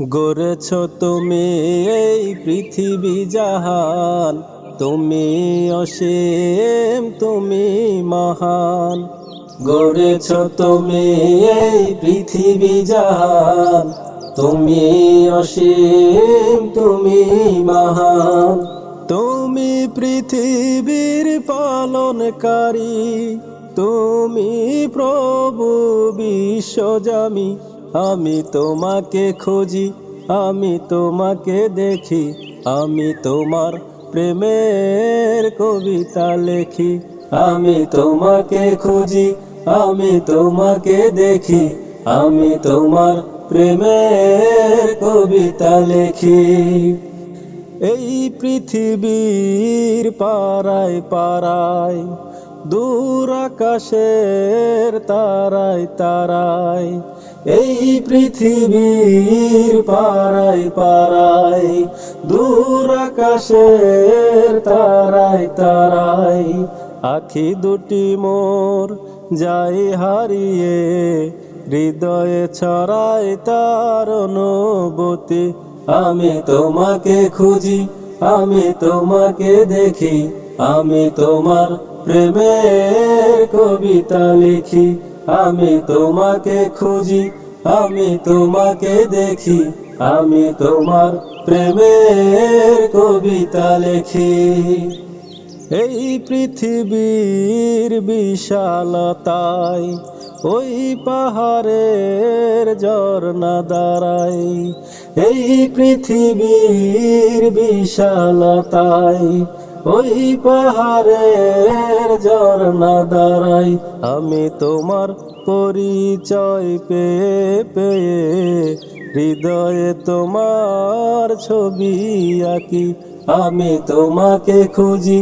গড়েছ তুমি এই পৃথিবী জাহান, তুমি অসীম, তুমি মহান। গড়েছ তুমি এই পৃথিবী জাহান, তুমি অসীম, তুমি মহান। তুমি পৃথিবীর পালনকারী, তুমি প্রভু বিশ্বজামি। আমি তোমাকে খুঁজি, আমি তোমাকে দেখি, আমি তোমার প্রেমের কবিতা লেখি। আমি তোমাকে খুঁজি, আমি তোমাকে দেখি, আমি তোমার প্রেমের কবিতা লেখি। এই পৃথিবীর পারায় পারায়, দূর আকাশের তারায় তারায়, এই পৃথিবীর পারায় পারায়, দূর আকাশের তারায় তারায়, আখি দুটি মোর যাই হারিয়ে, হৃদয়ে ছড়ায় তার অনুভূতি। আমি তোমাকে খুঁজি, আমি তোমাকে দেখি, আমি তোমার প্রেমের কবিতা লিখি। আমি তোমাকে খুঁজি, আমি তোমাকে দেখি, আমি তোমার প্রেমের কবিতা লিখি। এই পৃথিবীর বিশালতায়, ওই পাহাড়ের ঝর্ণা দাঁড়ায়। এই পৃথিবীর বিশালতায়, ওই পাহাড়ের ঝর্ণা দাঁড়ায়। আমি তোমার পরিচয় পেয়ে পেয়ে, হৃদয়ে তোমার ছবি আঁকি। আমি তোমাকে খুঁজি,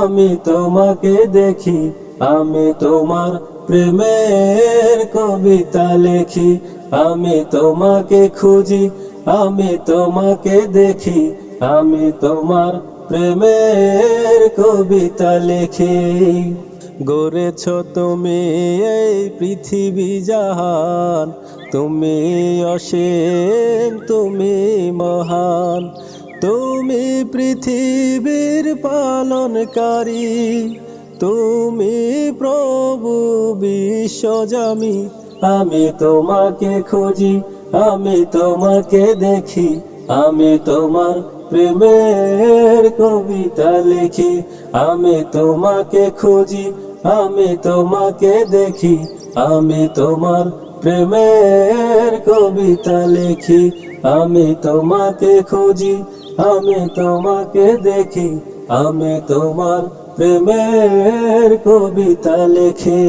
আমি তোমাকে দেখি, আমি তোমার প্রেমের কবিতা লেখি। আমি তোমাকে খুঁজি, আমি তোমাকে দেখি, আমি তোমার প্রেমের কবিতা লেখি। গড়েছ তুমি এই পৃথিবী জাহান, তুমি অসীম, তুমি মহান। তুমি পৃথিবীর পালনকারী, তুমি প্রভু বিশ্বজামি। আমি তোমাকে খুঁজি, আমি তোমাকে দেখি, আমি তোমার প্রেমের কবিতা লিখি। আমি তোমাকে খুঁজি, আমি তোমাকে দেখি, আমি তোমার প্রেমের কবিতা লিখি। আমি তোমাকে খুঁজি, আমি তোমাকে দেখি, আমি তোমার প্রেমের কবিতা লিখি।